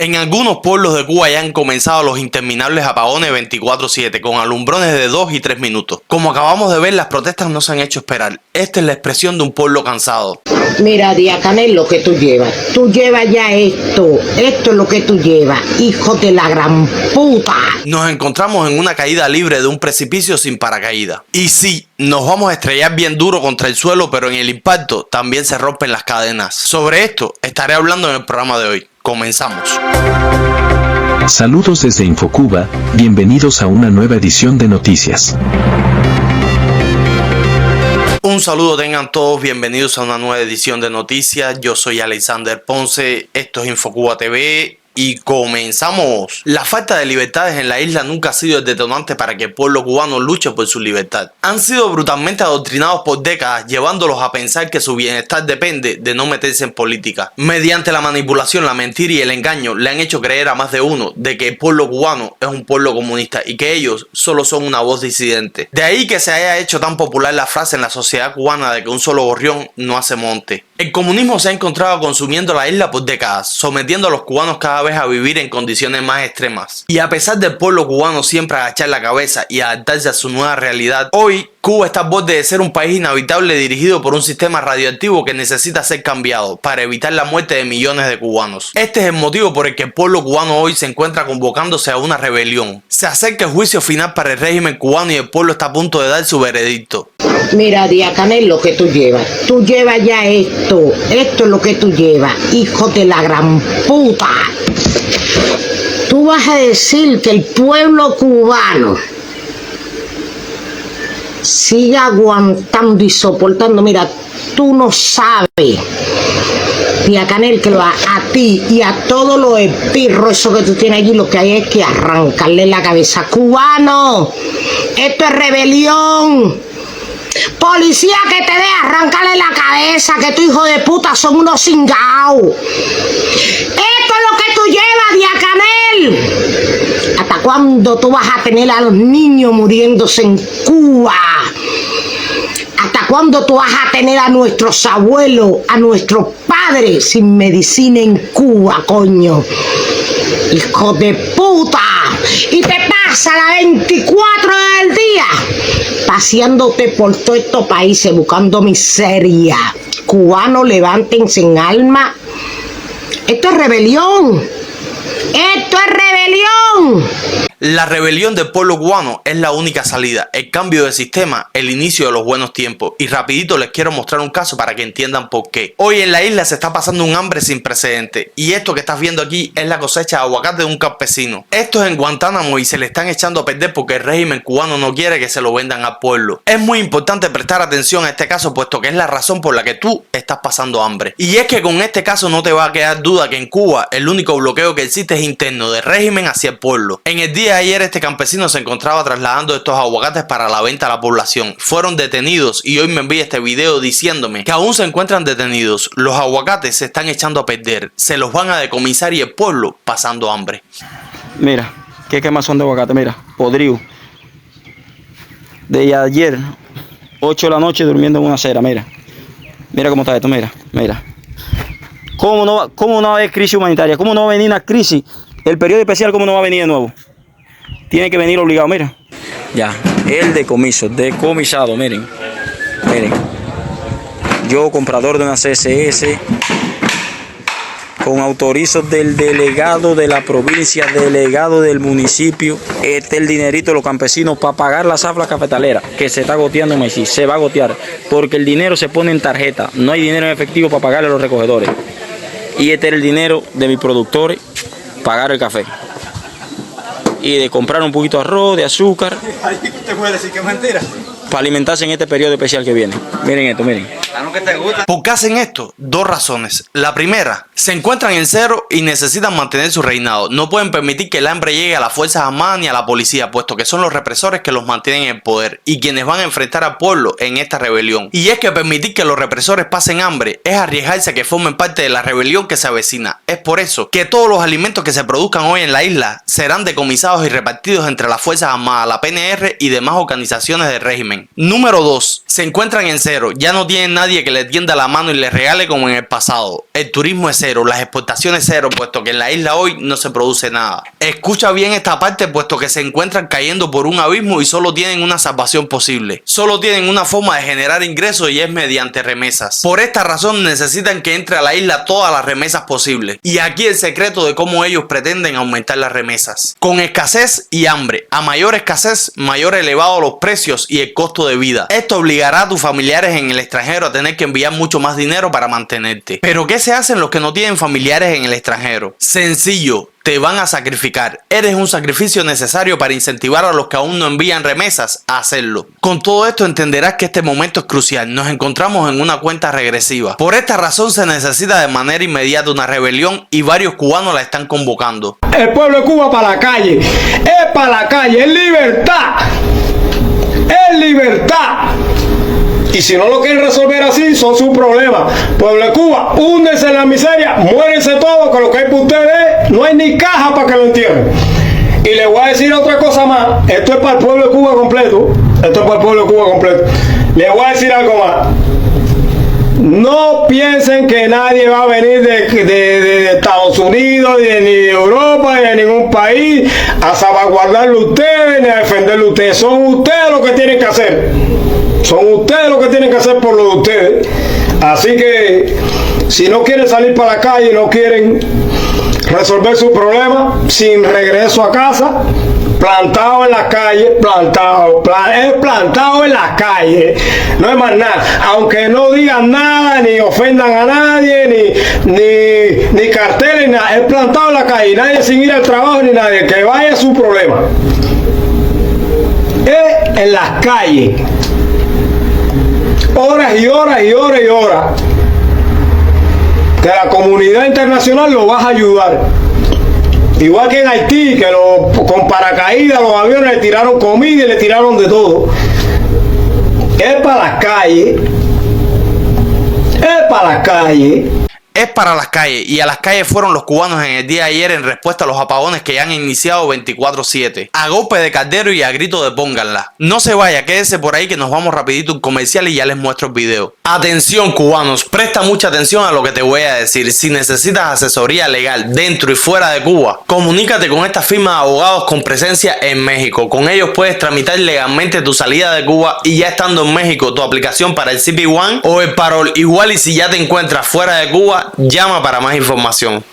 En algunos pueblos de Cuba ya han comenzado los interminables apagones 24/7 con alumbrones de 2 y 3 minutos. Como acabamos de ver, las protestas no se han hecho esperar. Esta es la expresión de un pueblo cansado. Mira, Diacanel, lo que tú llevas ya esto es lo que tú llevas, hijo de la gran puta. Nos encontramos en una caída libre de un precipicio sin paracaídas. Y sí, nos vamos a estrellar bien duro contra el suelo, pero en el impacto también se rompen las cadenas. Sobre esto estaré hablando en el programa de hoy. Comenzamos. Saludos desde Infocuba, bienvenidos a una nueva edición de noticias. Un saludo tengan todos, bienvenidos a una nueva edición de noticias. Yo soy Alexander Ponce, esto es Infocuba TV. Y comenzamos. La falta de libertades en la isla nunca ha sido el detonante para que el pueblo cubano luche por su libertad. Han sido brutalmente adoctrinados por décadas, llevándolos a pensar que su bienestar depende de no meterse en política. Mediante la manipulación, la mentira y el engaño, le han hecho creer a más de uno de que el pueblo cubano es un pueblo comunista y que ellos solo son una voz disidente. De ahí que se haya hecho tan popular la frase en la sociedad cubana de que un solo gorrión no hace monte. El comunismo se ha encontrado consumiendo la isla por décadas, sometiendo a los cubanos cada vez a vivir en condiciones más extremas. Y a pesar del pueblo cubano siempre agachar la cabeza y adaptarse a su nueva realidad, hoy Cuba está al borde de ser un país inhabitable dirigido por un sistema radioactivo que necesita ser cambiado para evitar la muerte de millones de cubanos. Este es el motivo por el que el pueblo cubano hoy se encuentra convocándose a una rebelión. Se acerca el juicio final para el régimen cubano y el pueblo está a punto de dar su veredicto. Mira, Diacanel, lo que tú llevas ya esto es lo que tú llevas, hijo de la gran puta. Tú vas a decir que el pueblo cubano sigue aguantando y soportando. Mira, tú no sabes, Diacanel, que a ti y a todos los espirros esos que tú tienes allí, lo que hay es que arrancarle la cabeza. Cubano, esto es rebelión. Policía, que te dé, arrancarle la cabeza, que tu hijo de puta son unos cingaos. Esto es lo que tú llevas, Diacanel. ¿Hasta cuándo tú vas a tener a los niños muriéndose en Cuba? ¿Hasta cuándo tú vas a tener a nuestros abuelos, a nuestros padres sin medicina en Cuba, coño? Hijo de puta. Y te pasa la 24 del día paseándote por todos estos países buscando miseria. Cubanos, levántense en alma. Esto es rebelión. ¡Esto es rebelión! La rebelión del pueblo cubano es la única salida, el cambio de sistema, el inicio de los buenos tiempos. Y rapidito les quiero mostrar un caso para que entiendan por qué. Hoy en la isla se está pasando un hambre sin precedentes. Y esto que estás viendo aquí es la cosecha de aguacate de un campesino. Esto es en Guantánamo y se le están echando a perder porque el régimen cubano no quiere que se lo vendan al pueblo. Es muy importante prestar atención a este caso, puesto que es la razón por la que tú estás pasando hambre. Y es que con este caso no te va a quedar duda que en Cuba el único bloqueo que existe es interno, del régimen hacia el pueblo. En el día de ayer este campesino se encontraba trasladando estos aguacates para la venta a la población. Fueron detenidos y hoy me envía este video diciéndome que aún se encuentran detenidos. Los aguacates se están echando a perder, se los van a decomisar y el pueblo pasando hambre. Mira, qué quemazón de aguacate, mira, podrido. De ayer, 8 de la noche durmiendo en una acera, mira. Mira cómo está esto, mira. ¿Cómo no va a haber crisis humanitaria? ¿Cómo no va a venir una crisis? El periodo especial, ¿cómo no va a venir de nuevo? Tiene que venir obligado, mira. Ya, el decomisado, miren. Yo, comprador de una CSS, con autorizos del delegado de la provincia, delegado del municipio, este es el dinerito de los campesinos para pagar la zafra cafetalera, que se está goteando, Messi, se va a gotear, porque el dinero se pone en tarjeta, no hay dinero en efectivo para pagarle a los recogedores. Y este es el dinero de mis productores, pagar el café. Y de comprar un poquito de arroz, de azúcar. ¿Te puede decir que es mentira? Para alimentarse en este periodo especial que viene. Miren esto, miren. ¿Por qué hacen esto? Dos razones. La primera, se encuentran en cero y necesitan mantener su reinado. No pueden permitir que el hambre llegue a las fuerzas armadas ni a la policía, puesto que son los represores que los mantienen en el poder y quienes van a enfrentar al pueblo en esta rebelión. Y es que permitir que los represores pasen hambre es arriesgarse a que formen parte de la rebelión que se avecina. Es por eso que todos los alimentos que se produzcan hoy en la isla serán decomisados y repartidos entre las fuerzas armadas, la PNR y demás organizaciones del régimen. Número 2. se encuentran en cero, ya no tienen nadie que les tienda la mano y les regale como en el pasado. El turismo es cero, las exportaciones cero, puesto que en la isla hoy no se produce nada. Escucha bien esta parte, puesto que se encuentran cayendo por un abismo y solo tienen una salvación posible. Solo tienen una forma de generar ingresos y es mediante remesas. Por esta razón necesitan que entre a la isla todas las remesas posibles. Y aquí el secreto de cómo ellos pretenden aumentar las remesas. Con escasez y hambre. A mayor escasez, mayor elevado los precios y el costo de vida. Esto obligará a tus familiares en el extranjero a tener que enviar mucho más dinero para mantenerte. Pero ¿qué se hacen los que no tienen familiares en el extranjero? Sencillo. Te van a sacrificar. Eres un sacrificio necesario para incentivar a los que aún no envían remesas a hacerlo. Con todo esto entenderás que este momento es crucial. Nos encontramos en una cuenta regresiva. Por esta razón se necesita de manera inmediata una rebelión y varios cubanos la están convocando. El pueblo de Cuba para la calle. Es para la calle. Es libertad. Es libertad. Y si no lo quieren resolver así, son sus problemas. Pueblo de Cuba, húndense en la miseria, muérense todos, que lo que hay para ustedes, no hay ni caja para que lo entierren. Y les voy a decir otra cosa más, esto es para el pueblo de Cuba completo, esto es para el pueblo de Cuba completo. Les voy a decir algo más. No piensen que nadie va a venir de Estados Unidos, ni de Europa, ni de ningún país a salvaguardarlo a ustedes, ni a defenderlo a ustedes. Son ustedes los que tienen que hacer. Son ustedes los que tienen que hacer por lo de ustedes. Así que si no quieren salir para la calle, no quieren resolver su problema sin regreso a casa, plantado en la calle, plantado en la calle, no es más nada. Aunque no digan nada, ni ofendan a nadie, ni carteles, nada, es plantado en la calle, nadie sin ir al trabajo, ni nadie, que vaya a su problema. Es en las calles. Horas y horas y horas y horas que la comunidad internacional lo va a ayudar, igual que en Haití, que con paracaídas los aviones le tiraron comida y le tiraron de todo. Es para las calles, es para las calles. Es para las calles, y a las calles fueron los cubanos en el día de ayer en respuesta a los apagones que ya han iniciado 24/7. A golpe de caldero y a grito de pónganla. No se vaya, quédese por ahí que nos vamos rapidito un comercial y ya les muestro el video. Atención cubanos, presta mucha atención a lo que te voy a decir. Si necesitas asesoría legal dentro y fuera de Cuba, comunícate con esta firma de abogados con presencia en México. Con ellos puedes tramitar legalmente tu salida de Cuba y ya estando en México tu aplicación para el CP1 o el parol. Igual y si ya te encuentras fuera de Cuba, llama para más información.